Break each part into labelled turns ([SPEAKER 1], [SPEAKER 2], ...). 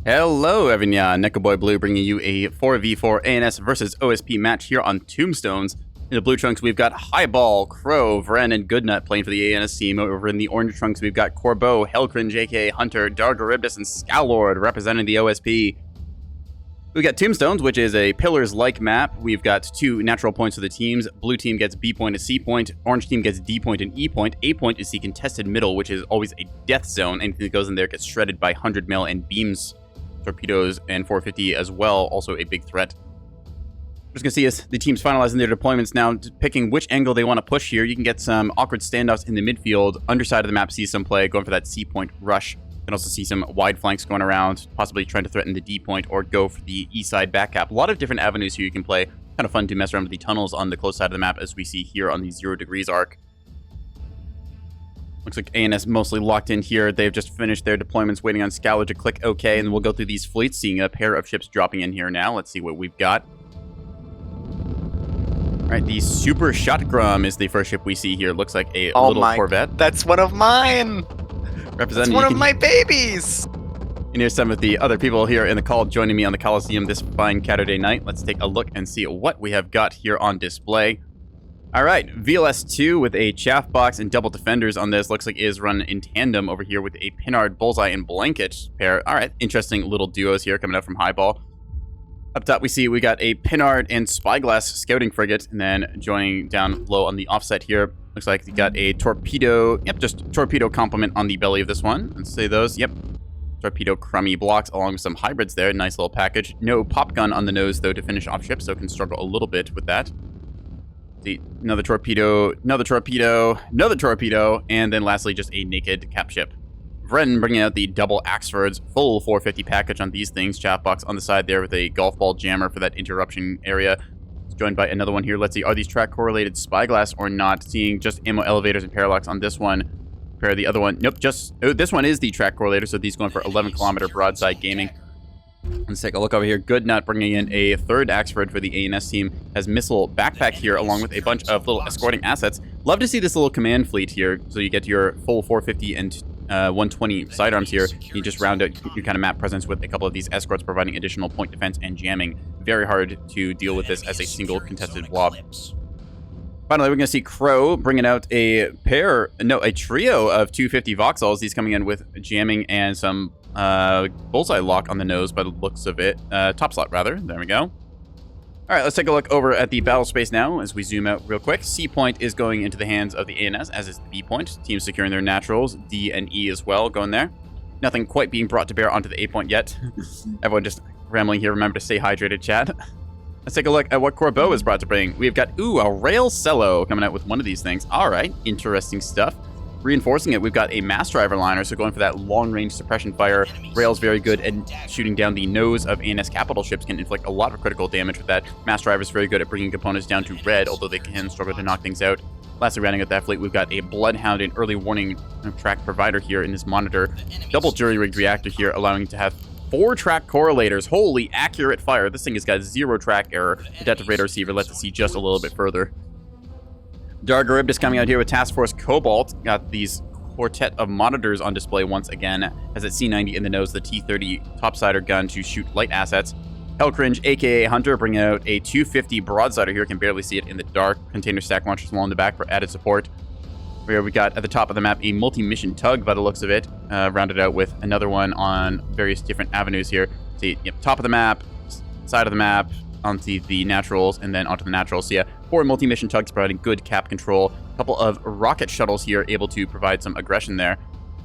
[SPEAKER 1] Hello, everyone. Nekoboy Blue bringing you a 4v4 ANS versus OSP match here on Tombstones. In the blue trunks, we've got Highball, Crow, Vren, and Goodnut playing for the ANS team. Over in the orange trunks, we've got Corbeau, Hellcringe, aka Hunter, Dargaribdus, and Scowlord representing the OSP. We've got Tombstones, which is a Pillars-like map. We've got 2 natural points for the teams. Blue team gets B point and C point. Orange team gets D point and E point. A point is the contested middle, which is always a death zone. Anything that goes in there gets shredded by 100 mil and beams. Torpedoes and 450 as well, also a big threat. We're just going to see as the teams finalizing their deployments now, picking which angle they want to push here. You can get some awkward standoffs in the midfield. Underside of the map sees some play, going for that C point rush. You can also see some wide flanks going around, possibly trying to threaten the D point or go for the E side back cap. A lot of different avenues here you can play. Kind of fun to mess around with the tunnels on the close side of the map, as we see here on the 0 degrees arc. Looks like ANS mostly locked in here. They've just finished their deployments, waiting on Scowler to click OK, and we'll go through these fleets, seeing a pair of ships dropping in here now. Let's see what we've got. All right, the Super Shotgrum is the first ship we see here. Looks like a little Corvette.
[SPEAKER 2] That's one of mine! That's one of my babies!
[SPEAKER 1] And here's some of the other people here in the call joining me on the Coliseum this fine Saturday night. Let's take a look and see what we have got here on display. All right, VLS-2 with a chaff box and double defenders on this. Looks like it is run in tandem over here with a Pinard, Bullseye, and Blanket pair. All right, interesting little duos here coming out from Highball. Up top, we got a Pinard and Spyglass scouting frigate, and then joining down low on the offset here, looks like you got a torpedo. Yep, just torpedo complement on the belly of this one. Let's say those. Yep, torpedo crummy blocks along with some hybrids there. Nice little package. No pop gun on the nose though to finish off ship, so can struggle a little bit with that. See, another torpedo, another torpedo, another torpedo, and then lastly just a naked cap ship. Vren bringing out the double Axfords, full 450 package on these things. Chaff box on the side there with a golf ball jammer for that interruption area. It's joined by another one here. Let's see, are these track correlated Spyglass or not? Seeing just ammo elevators and parallax on this one. Compare the other one. Nope, this one is the track correlator, so these going for 11 kilometer broadside gaming. Let's take a look over here. Goodnut bringing in a third Axford for the ANS team. Has missile backpack here along with a bunch of little escorting assets. Love to see this little command fleet here. So you get your full 450 and 120 sidearms here. You just round out your kind of map presence with a couple of these escorts providing additional point defense and jamming. Very hard to deal with this as a single contested blob. Finally, we're going to see Crow bringing out a trio of 250 Vauxhalls. These coming in with jamming and some bullseye lock on the nose by the looks of it. Top slot, rather. There we go. All right, let's take a look over at the battle space now as we zoom out real quick. C point is going into the hands of the ANS, as is the B point. Teams securing their naturals. D and E as well going there. Nothing quite being brought to bear onto the A point yet. Everyone just rambling here. Remember to stay hydrated, chat. Let's take a look at what Corbeau is brought to bring. We've got, a rail cello coming out with one of these things. All right, interesting stuff. Reinforcing it, we've got a mass driver liner, so going for that long-range suppression fire. Rail's very good at shooting down the nose of ANS capital ships, can inflict a lot of critical damage with that. Mass driver's very good at bringing components down to red, although they can struggle to knock things out. Lastly, rounding out that fleet, we've got a Bloodhound and early warning track provider here in this monitor. Double jury-rigged reactor here, allowing to have 4 track correlators. Holy accurate fire. This thing has got 0 track error. Adaptive radar receiver lets it see just a little bit further. Dargaribdus coming out here with Task Force Cobalt. Got these quartet of monitors on display once again. Has that C90 in the nose, the T30 topsider gun to shoot light assets. Hellcringe, aka Hunter, bringing out a 250 broadsider here. Can barely see it in the dark. Container stack launchers along the back for added support. Here we got at the top of the map a multi-mission tug by the looks of it. Rounded out with another one on various different avenues here. See, top of the map, side of the map, onto the naturals, and then onto the naturals. So yeah, 4 multi-mission tugs providing good cap control. A couple of rocket shuttles here able to provide some aggression there.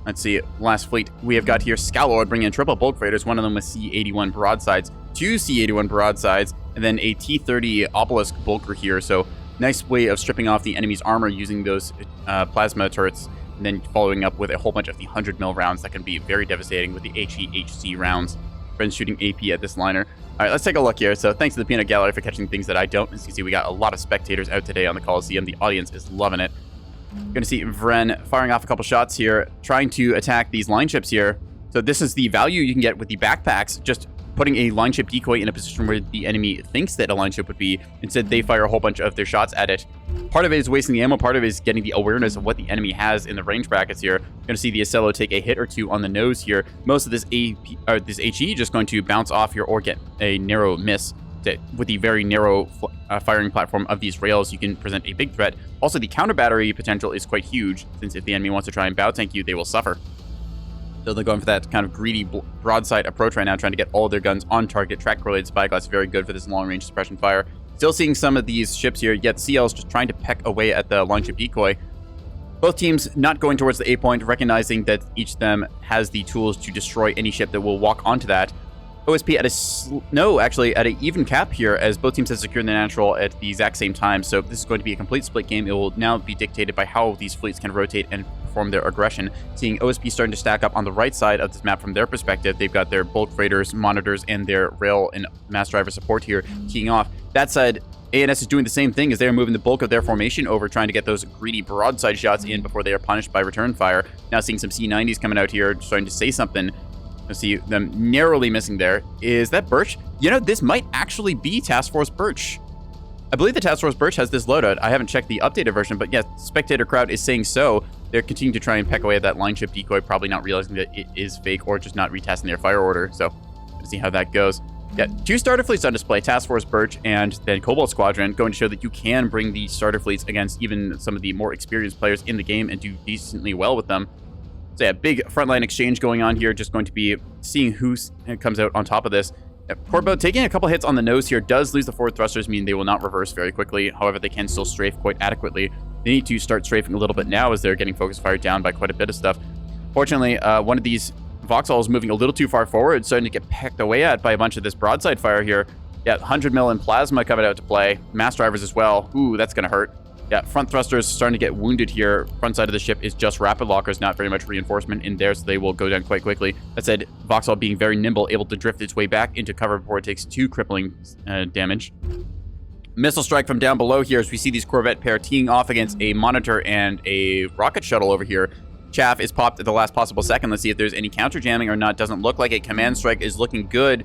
[SPEAKER 1] Let's see, last fleet we have got here, Scowlord bringing in triple bulk freighters, one of them with C-81 broadsides, 2 C-81 broadsides, and then a T-30 obelisk bulker here. So nice way of stripping off the enemy's armor using those plasma turrets, and then following up with a whole bunch of the 100 mil rounds that can be very devastating with the HE-HC rounds. Friends shooting AP at this liner. All right, let's take a look here. So thanks to the Peanut Gallery for catching things that I don't. As you can see, we got a lot of spectators out today on the Coliseum. The audience is loving it. You're going to see Vren firing off a couple shots here, trying to attack these line ships here. So this is the value you can get with the backpacks. Just putting a line ship decoy in a position where the enemy thinks that a line ship would be. Instead, they fire a whole bunch of their shots at it. Part of it is wasting the ammo, part of it is getting the awareness of what the enemy has in the range brackets here. You're going to see the Acello take a hit or two on the nose here. Most of this this HE just going to bounce off here or get a narrow miss. With the very narrow firing platform of these rails, you can present a big threat. Also, the counter battery potential is quite huge, since if the enemy wants to try and bow tank you, they will suffer. So they're going for that kind of greedy broadside approach right now, trying to get all their guns on target. Track correlated spyglass, very good for this long-range suppression fire. Still seeing some of these ships here, yet CL's just trying to peck away at the line ship decoy. Both teams not going towards the A point, recognizing that each of them has the tools to destroy any ship that will walk onto that. OSP at an even cap here, as both teams have secured the natural at the exact same time. So this is going to be a complete split game. It will now be dictated by how these fleets can rotate and perform their aggression. Seeing OSP starting to stack up on the right side of this map from their perspective, they've got their bulk freighters, monitors, and their rail and mass driver support here keying off. That said, ANS is doing the same thing as they're moving the bulk of their formation over, trying to get those greedy broadside shots in before they are punished by return fire. Now seeing some C90s coming out here, starting to say something. I see them narrowly missing there. Is that Birch? You know, this might actually be Task Force Birch. I believe the Task Force Birch has this loadout. I haven't checked the updated version, but yes, Spectator Crowd is saying so. They're continuing to try and peck away at that line ship decoy, probably not realizing that it is fake or just not retesting their fire order. So, let's see how that goes. Yeah, 2 starter fleets on display, Task Force Birch and then Cobalt Squadron, going to show that you can bring the starter fleets against even some of the more experienced players in the game and do decently well with them. So yeah, big frontline exchange going on here, just going to be seeing who comes out on top of this. Corbo taking a couple hits on the nose here does lose the forward thrusters, meaning they will not reverse very quickly. However, they can still strafe quite adequately. They need to start strafing a little bit now as they're getting focus fired down by quite a bit of stuff. Fortunately, one of these Vauxhall is moving a little too far forward, starting to get pecked away at by a bunch of this broadside fire here. Yeah, 100 mil in plasma coming out to play. Mass drivers as well. Ooh, that's going to hurt. Yeah, front thrusters starting to get wounded here. Front side of the ship is just rapid lockers, not very much reinforcement in there, so they will go down quite quickly. That said, Vauxhall being very nimble, able to drift its way back into cover before it takes 2 crippling damage. Missile strike from down below here as we see these Corvette pair teeing off against a monitor and a rocket shuttle over here. Chaff is popped at the last possible second. Let's see if there's any counter jamming or not. Doesn't look like it. Command strike is looking good.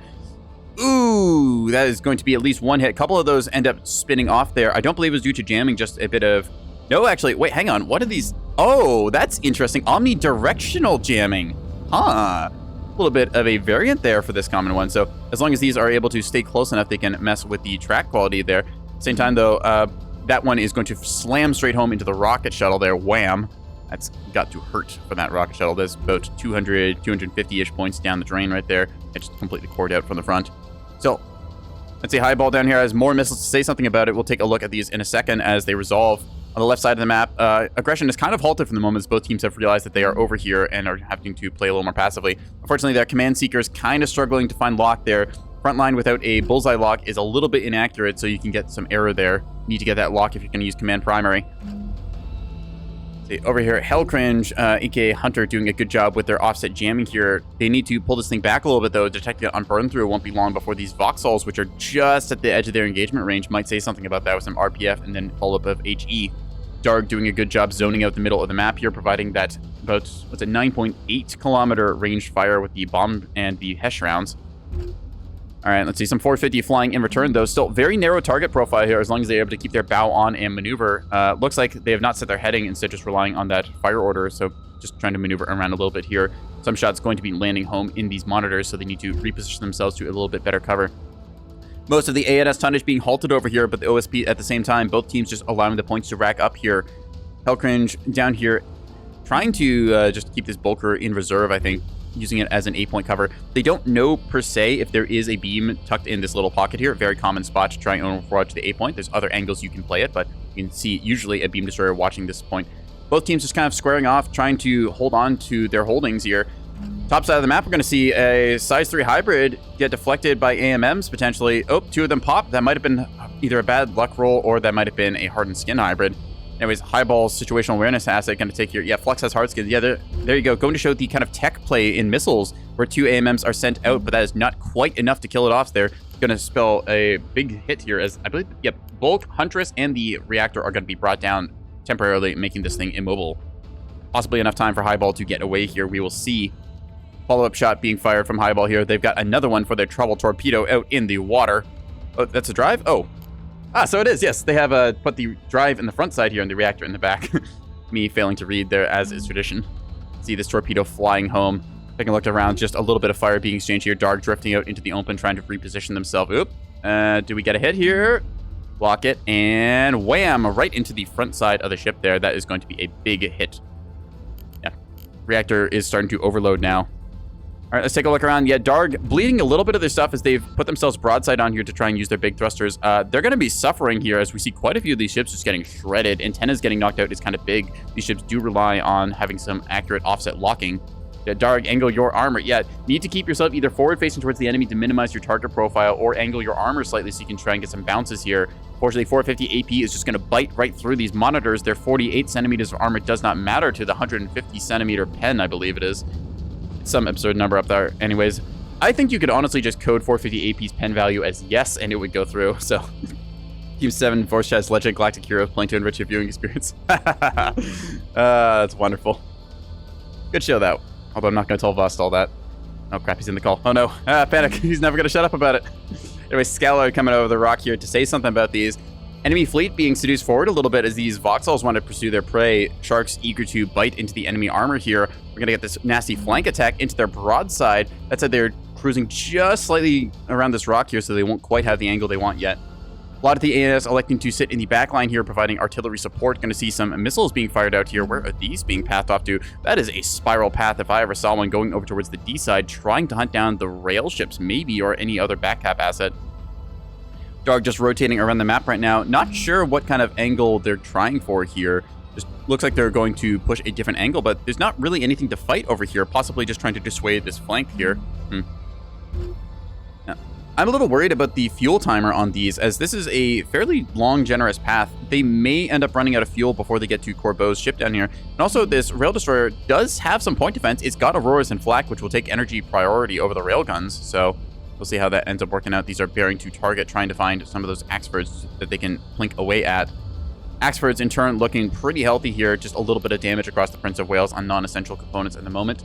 [SPEAKER 1] Ooh, that is going to be at least 1 hit. A couple of those end up spinning off there. I don't believe it was due to jamming, just a bit of... No, actually, wait, hang on. What are these? Oh, that's interesting. Omnidirectional jamming. Huh. A little bit of a variant there for this common one. So as long as these are able to stay close enough, they can mess with the track quality there. Same time, though, that one is going to slam straight home into the rocket shuttle there. Wham. That's got to hurt for that rocket shuttle. There's about 200, 250-ish points down the drain right there. It just completely cored out from the front. So, let's see, Highball down here has more missiles to say something about it. We'll take a look at these in a second as they resolve. On the left side of the map, aggression is kind of halted from the moment as both teams have realized that they are over here and are having to play a little more passively. Unfortunately, their command seekers kind of struggling to find lock there. Frontline without a bullseye lock is a little bit inaccurate, so you can get some error there. Need to get that lock if you're going to use command primary. Over here, Hellcringe, aka Hunter, doing a good job with their offset jamming here. They need to pull this thing back a little bit, though. Detecting it on burn through won't be long before these Vauxhalls, which are just at the edge of their engagement range, might say something about that with some RPF and then follow-up of HE. Darg doing a good job zoning out the middle of the map here, providing that about, 9.8 kilometer range fire with the bomb and the Hesh rounds. All right, let's see. Some 450 flying in return, though. Still very narrow target profile here, as long as they're able to keep their bow on and maneuver. Looks like they have not set their heading, instead just relying on that fire order. So just trying to maneuver around a little bit here. Some shots going to be landing home in these monitors, so they need to reposition themselves to a little bit better cover. Most of the ANS tonnage being halted over here, but the OSP at the same time. Both teams just allowing the points to rack up here. Hellcringe down here, trying to just keep this bulker in reserve, I think, using it as an 8-point cover. They don't know per se if there is a beam tucked in this little pocket here. Very common spot to try and overwatch to the 8-point. There's other angles you can play it, but you can see usually a beam destroyer watching this point. Both teams just kind of squaring off, trying to hold on to their holdings here. Top side of the map, we're going to see a size 3 hybrid get deflected by AMMs potentially. Oh, 2 of them pop. That might have been either a bad luck roll or that might have been a hardened skin hybrid. Anyways, Highball's situational awareness asset going to take here. Yeah, Flux has hard skins. Yeah, there you go. Going to show the kind of tech play in missiles where 2 AMMs are sent out, but that is not quite enough to kill it off there. Going to spell a big hit here as I believe, yep, Bulk, Huntress, and the reactor are going to be brought down temporarily, making this thing immobile. Possibly enough time for Highball to get away here. We will see. Follow-up shot being fired from Highball here. They've got another one for their trouble torpedo out in the water. Oh, that's a drive? Oh. Ah, so it is, yes. They have put the drive in the front side here and the reactor in the back. Me failing to read there, as is tradition. See this torpedo flying home. Taking a look around, just a little bit of fire being exchanged here. Dark drifting out into the open, trying to reposition themselves. Oop. Do we get a hit here? Block it, and wham! Right into the front side of the ship there. That is going to be a big hit. Yeah. Reactor is starting to overload now. All right, let's take a look around. Yeah, Darg bleeding a little bit of their stuff as they've put themselves broadside on here to try and use their big thrusters. They're going to be suffering here as we see quite a few of these ships just getting shredded. Antennas getting knocked out is kind of big. These ships do rely on having some accurate offset locking. Yeah, Darg, angle your armor. Yeah, need to keep yourself either forward facing towards the enemy to minimize your target profile, or angle your armor slightly so you can try and get some bounces here. Fortunately, 450 AP is just going to bite right through these monitors. Their 48 centimeters of armor does not matter to the 150 centimeter pen, I believe it is. Some absurd number up there. Anyways, I think you could honestly just code 450 AP's pen value as yes, and it would go through. So, Team 7, Force Chess, Legend, Galactic Hero, playing to enrich your viewing experience. That's wonderful. Good show, that. Although I'm not going to tell Vost all that. Oh, crap, he's in the call. Oh, no. Panic. He's never going to shut up about it. Anyway, Scallow coming over the rock here to say something about these. Enemy fleet being seduced forward a little bit as these Voxels want to pursue their prey. Sharks eager to bite into the enemy armor here. We're going to get this nasty flank attack into their broadside. That said, they're cruising just slightly around this rock here, so they won't quite have the angle they want yet. A lot of the ANS electing to sit in the back line here, providing artillery support. Going to see some missiles being fired out here. Where are these being pathed off to? That is a spiral path if I ever saw one, going over towards the D side, trying to hunt down the rail ships, maybe, or any other backcap asset. Dark just rotating around the map right now. Not sure what kind of angle they're trying for here. Just looks like they're going to push a different angle, but there's not really anything to fight over here. Possibly just trying to dissuade this flank here. Now, I'm a little worried about the fuel timer on these, as this is a fairly long, generous path. They may end up running out of fuel before they get to Corbeau's ship down here. And also, this Rail Destroyer does have some point defense. It's got Auroras and Flak, which will take energy priority over the railguns, so we'll see how that ends up working out. These are bearing to target, trying to find some of those Axfords that they can plink away at. Axfords, in turn, looking pretty healthy here. Just a little bit of damage across the Prince of Wales on non-essential components at the moment.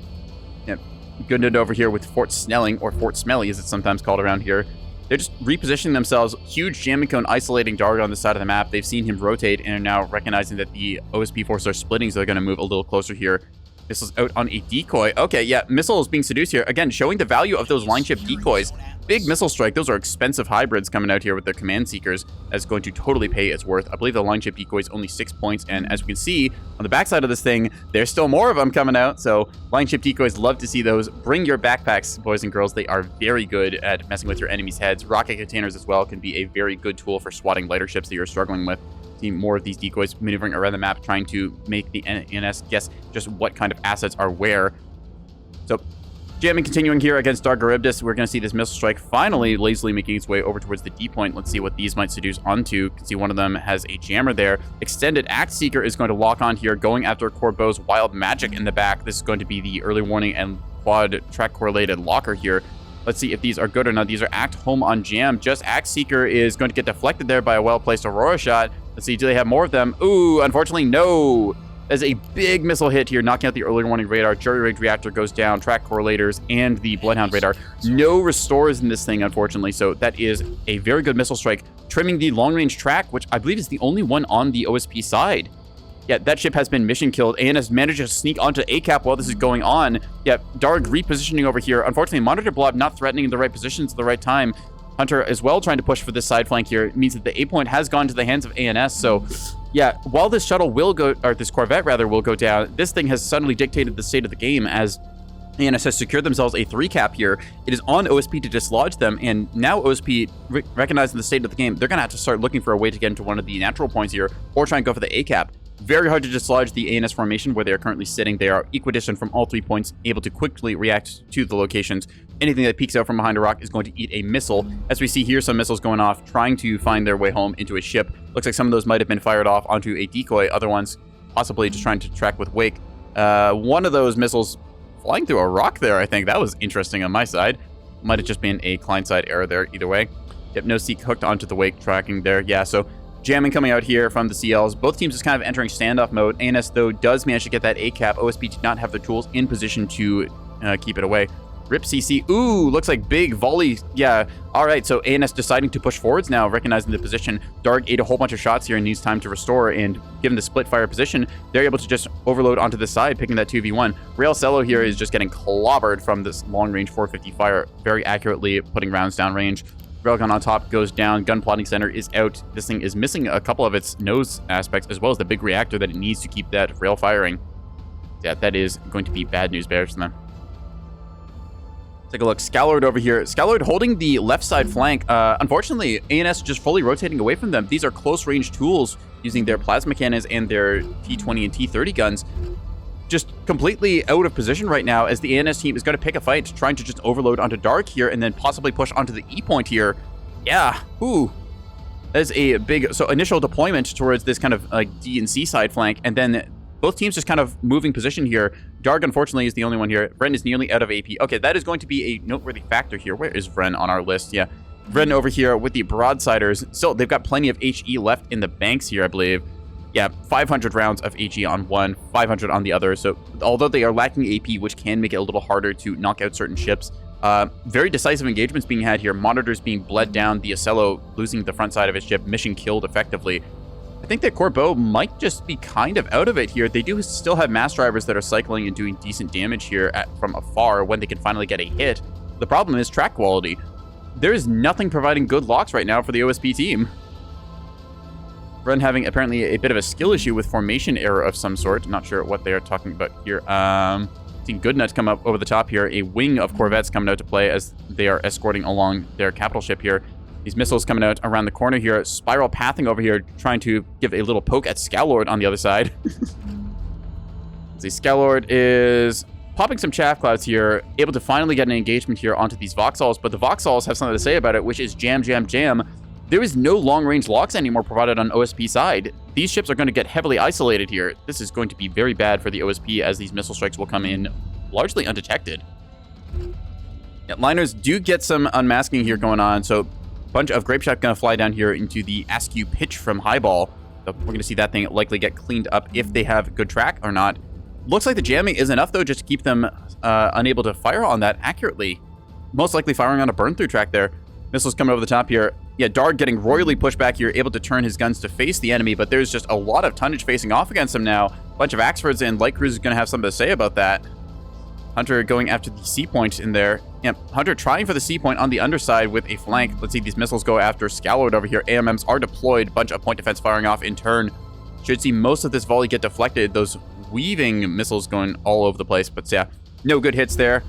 [SPEAKER 1] Yep. Good note over here with Fort Snelling, or Fort Smelly, as it's sometimes called around here. They're just repositioning themselves. Huge jamming cone isolating Darg on the side of the map. They've seen him rotate and are now recognizing that the OSP forces are splitting, so they're going to move a little closer here. Missiles out on a decoy. Okay, yeah, missiles being seduced here. Again, showing the value of those line ship decoys. Big missile strike. Those are expensive hybrids coming out here with their command seekers. That's going to totally pay its worth. I believe the line ship decoy is only 6 points, and as we can see on the backside of this thing, there's still more of them coming out. So line ship decoys, love to see those. Bring your backpacks, boys and girls. They are very good at messing with your enemies' heads. Rocket containers as well can be a very good tool for swatting lighter ships that you're struggling with. See more of these decoys maneuvering around the map, trying to make the NS guess just what kind of assets are where. So, jamming continuing here against Dargaribdis. We're going to see this missile strike finally lazily making its way over towards the D point. Let's see what these might seduce onto. You can see one of them has a jammer there. Extended Axe Seeker is going to lock on here, going after Corbeau's Wild Magic in the back. This is going to be the early warning and quad track correlated locker here. Let's see if these are good or not. These are Act Home on Jam. Just Axe Seeker is going to get deflected there by a well-placed Aurora shot. Let's see, do they have more of them? Ooh, unfortunately, no. There's a big missile hit here, knocking out the early warning radar. Jury-rigged reactor goes down, track correlators, and the Bloodhound radar. No restores in this thing, unfortunately, so that is a very good missile strike, trimming the long-range track, which I believe is the only one on the OSP side. Yeah, that ship has been mission killed and has managed to sneak onto ACAP while this is going on. Yeah, Darg repositioning over here. Unfortunately, Monitor Blob not threatening in the right positions at the right time. Hunter as well trying to push for this side flank here. It means that the A point has gone to the hands of ANS. So, yeah, while this shuttle will go, or this Corvette rather, will go down, this thing has suddenly dictated the state of the game as ANS has secured themselves a 3-cap here. It is on OSP to dislodge them, and now OSP, recognizing the state of the game, they're going to have to start looking for a way to get into one of the natural points here, or try and go for the A-cap. Very hard to dislodge the ANS formation where they are currently sitting. They are equidistant from all 3 points, able to quickly react to the locations. Anything that peeks out from behind a rock is going to eat a missile. As we see here, some missiles going off, trying to find their way home into a ship. Looks like some of those might have been fired off onto a decoy. Other ones possibly just trying to track with Wake. One of those missiles flying through a rock there, I think. That was interesting on my side. Might have just been a client-side error there either way. Yep, no Seek hooked onto the Wake tracking there. Yeah, so jamming coming out here from the CLs. Both teams is kind of entering standoff mode. ANS, though, does manage to get that A-cap. OSP did not have the tools in position to keep it away. Rip CC. Ooh, looks like big volley. Yeah. All right. So ANS deciding to push forwards now, recognizing the position. Darg ate a whole bunch of shots here and needs time to restore. And given the split fire position, they're able to just overload onto the side, picking that 2v1. Rail Cello here is just getting clobbered from this long range 450 fire, very accurately putting rounds down range. Railgun on top goes down. Gun plotting center is out. This thing is missing a couple of its nose aspects as well as the big reactor that it needs to keep that rail firing. Yeah, that is going to be bad news bears for them. Take a look. Scallard over here. Scallard holding the left side flank. Unfortunately, ANS just fully rotating away from them. These are close range tools using their plasma cannons and their T20 and T30 guns. Just completely out of position right now as the ANS team is going to pick a fight, trying to just overload onto Dark here and then possibly push onto the E point here. Yeah. Ooh. That's a big... So initial deployment towards this kind of like D and C side flank, and then both teams just kind of moving position here. Darg, unfortunately, is the only one here. Vren is nearly out of AP. Okay, that is going to be a noteworthy factor here. Where is Vren on our list? Yeah. Vren over here with the Broadsiders. Still, they've got plenty of HE left in the banks here, I believe. Yeah, 500 rounds of HE on one, 500 on the other. So, although they are lacking AP, which can make it a little harder to knock out certain ships, very decisive engagements being had here. Monitors being bled down. The Ocello losing the front side of his ship. Mission killed effectively. I think that Corbeau might just be kind of out of it here. They do still have mass drivers that are cycling and doing decent damage here from afar when they can finally get a hit. The problem is track quality. There is nothing providing good locks right now for the OSP team. Vren having apparently a bit of a skill issue with formation error of some sort. Not sure what they are talking about here. Seeing Goodnut come up over the top here. A wing of corvettes coming out to play as they are escorting along their capital ship here. These missiles coming out around the corner here. Spiral pathing over here, trying to give a little poke at Scalord on the other side. See, Scalord is popping some chaff clouds here, able to finally get an engagement here onto these Vauxhalls, but the Vauxhalls have something to say about it, which is jam, jam, jam. There is no long-range locks anymore provided on OSP side. These ships are going to get heavily isolated here. This is going to be very bad for the OSP as these missile strikes will come in largely undetected. Yeah, liners do get some unmasking here going on, so bunch of grape shot gonna fly down here into the Askew pitch from Highball. So we're gonna see that thing likely get cleaned up if they have good track or not. Looks like the jamming is enough though just to keep them unable to fire on that accurately. Most likely firing on a burn through track there. Missiles coming over the top here. Yeah, Darg getting royally pushed back here, able to turn his guns to face the enemy, but there's just a lot of tonnage facing off against him now. A bunch of Axfords and light cruisers gonna have something to say about that. Hunter going after the C point in there. Yep, Hunter trying for the C point on the underside with a flank. Let's see these missiles go after Scallard over here. AMMs are deployed. Bunch of point defense firing off in turn. Should see most of this volley get deflected. Those weaving missiles going all over the place. But yeah, no good hits there.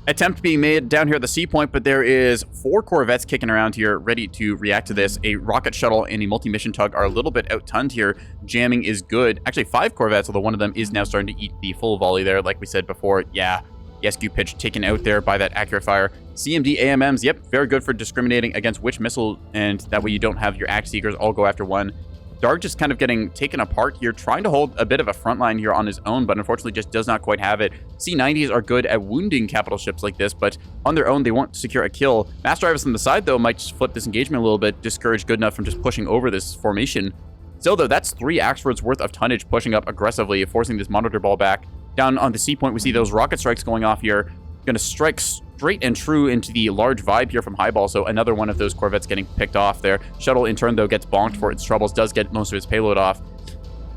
[SPEAKER 1] Attempt being made down here at the C point, but there is 4 corvettes kicking around here ready to react to this. A rocket shuttle and a multi-mission tug are a little bit out-tunned here. Jamming is good. Actually, 5 corvettes, although one of them is now starting to eat the full volley there, like we said before. Yeah. The SQ pitch taken out there by that accurate fire. CMD AMMs, yep, very good for discriminating against which missile, and that way you don't have your Axe Seekers all go after one. Darg just kind of getting taken apart here, trying to hold a bit of a front line here on his own, but unfortunately just does not quite have it. C90s are good at wounding capital ships like this, but on their own, they won't secure a kill. Mass drivers on the side, though, might just flip this engagement a little bit, discourage Goodenough from just pushing over this formation. Still, though, that's 3 Axfords worth of tonnage pushing up aggressively, forcing this monitor ball back. Down on the C point, we see those rocket strikes going off here. Going to strike straight and true into the large vibe here from Highball, so another one of those corvettes getting picked off there. Shuttle, in turn, though, gets bonked for its troubles, does get most of its payload off.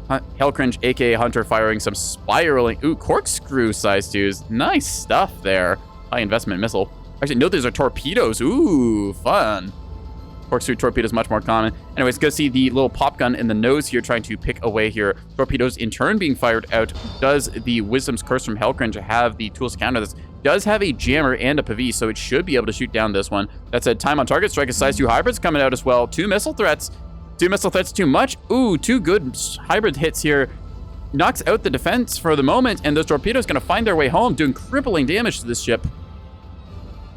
[SPEAKER 1] Hellcringe, aka Hunter, firing some spiraling... Ooh, corkscrew size 2s. Nice stuff there. High investment missile. Actually, no, those are torpedoes. Ooh, fun. Corkscrew torpedoes much more common. Anyways, go see the little pop gun in the nose here trying to pick away here. Torpedoes in turn being fired out. Does the Wisdom's Curse from Hellcringe have the tools to counter this? Does have a jammer and a PV, so it should be able to shoot down this one. That said, time on target strike is size 2 hybrids coming out as well. 2 missile threats. 2 missile threats too much. Ooh, 2 good hybrid hits here. Knocks out the defense for the moment, and those torpedoes going to find their way home, doing crippling damage to this ship.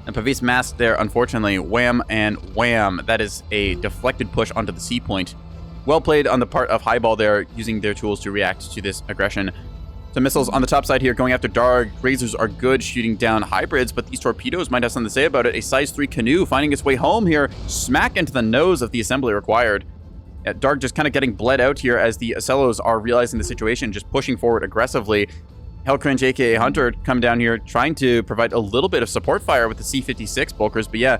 [SPEAKER 1] And Pavis masked there, unfortunately. Wham and wham. That is a deflected push onto the C point. Well played on the part of Highball there, using their tools to react to this aggression. Some missiles on the top side here going after Darg. Razors are good shooting down hybrids, but these torpedoes might have something to say about it. A size 3 canoe finding its way home here. Smack into the nose of the assembly required. Darg just kind of getting bled out here as the Ocellos are realizing the situation, just pushing forward aggressively. Hellcringe, aka Hunter, come down here trying to provide a little bit of support fire with the C56 bulkers, but yeah,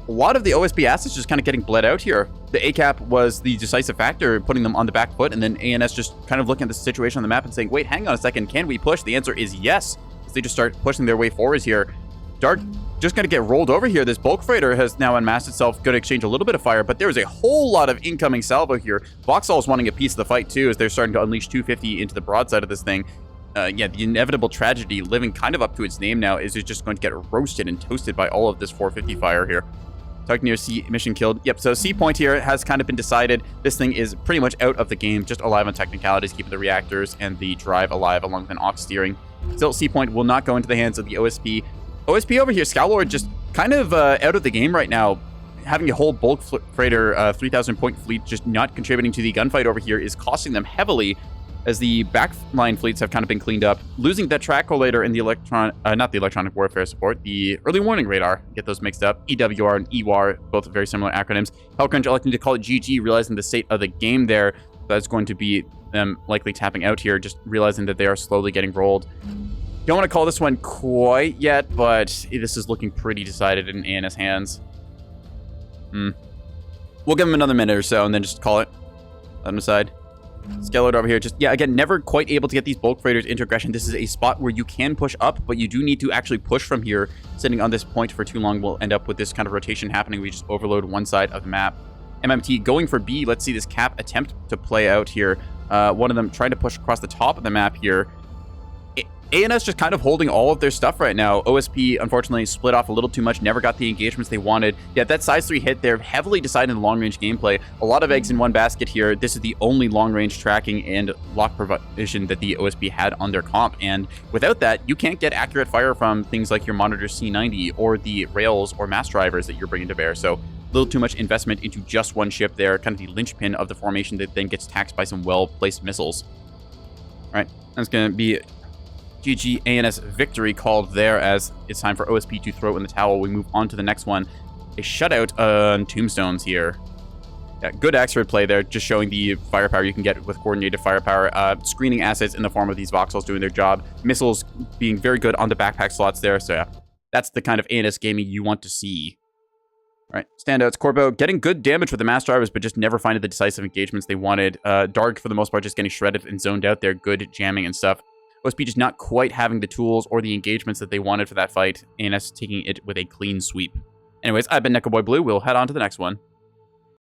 [SPEAKER 1] a lot of the OSP assets just kind of getting bled out here. The ACAP was the decisive factor, putting them on the back foot, and then ANS just kind of looking at the situation on the map and saying, wait, hang on a second, can we push? The answer is yes, as they just start pushing their way forwards here. Dark just going to get rolled over here. This bulk freighter has now unmasked itself, going to exchange a little bit of fire, but there's a whole lot of incoming salvo here. Vauxhall's wanting a piece of the fight too, as they're starting to unleash 250 into the broadside of this thing. Yeah, the inevitable tragedy living kind of up to its name now is it's just going to get roasted and toasted by all of this 450 fire here. Talking near C mission killed. Yep, so C point here has kind of been decided. This thing is pretty much out of the game, just alive on technicalities, keeping the reactors and the drive alive along with an aux steering. Still, C point will not go into the hands of the OSP. OSP over here, Scowlord just kind of out of the game right now. Having a whole bulk freighter 3,000 point fleet just not contributing to the gunfight over here is costing them heavily, as the backline fleets have kind of been cleaned up. Losing that track collator and the not the electronic warfare support, the early warning radar, get those mixed up. EWR and EWAR, both very similar acronyms. Hellcringe electing to call it GG, realizing the state of the game there. That's going to be them likely tapping out here, just realizing that they are slowly getting rolled. Don't want to call this one quite yet, but this is looking pretty decided in ANS hands. We'll give him another minute or so and then just call it. Let him decide. Scaled over here, just, yeah, again, never quite able to get these bulk freighters into aggression. This is a spot where you can push up, but you do need to actually push from here. Sitting on this point for too long will end up with this kind of rotation happening. We just overload one side of the map. MMT going for B. Let's see this cap attempt to play out here. One of them trying to push across the top of the map here. ANS just kind of holding all of their stuff right now. OSP, unfortunately, split off a little too much, never got the engagements they wanted. Yeah, that size 3 hit there, heavily decided in long-range gameplay. A lot of eggs in one basket here. This is the only long-range tracking and lock provision that the OSP had on their comp, and without that, you can't get accurate fire from things like your Monitor C90 or the rails or mass drivers that you're bringing to bear. So, a little too much investment into just one ship there, kind of the linchpin of the formation that then gets taxed by some well-placed missiles. All right, that's going to be GG ANS victory called there, as it's time for OSP to throw in the towel. We move on to the next one. A shutout on Tombstones here. Yeah, good Axford play there, just showing the firepower you can get with coordinated firepower. Screening assets in the form of these Vauxhalls doing their job. Missiles being very good on the backpack slots there. So yeah, that's the kind of ANS gaming you want to see. All right, standouts. Corbo getting good damage with the mass drivers, but just never finding the decisive engagements they wanted. Dark, for the most part, just getting shredded and zoned out there. Good jamming and stuff. OSP just not quite having the tools or the engagements that they wanted for that fight. ANS taking it with a clean sweep. Anyways, I've been Nekoboy Blue. We'll head on to the next one.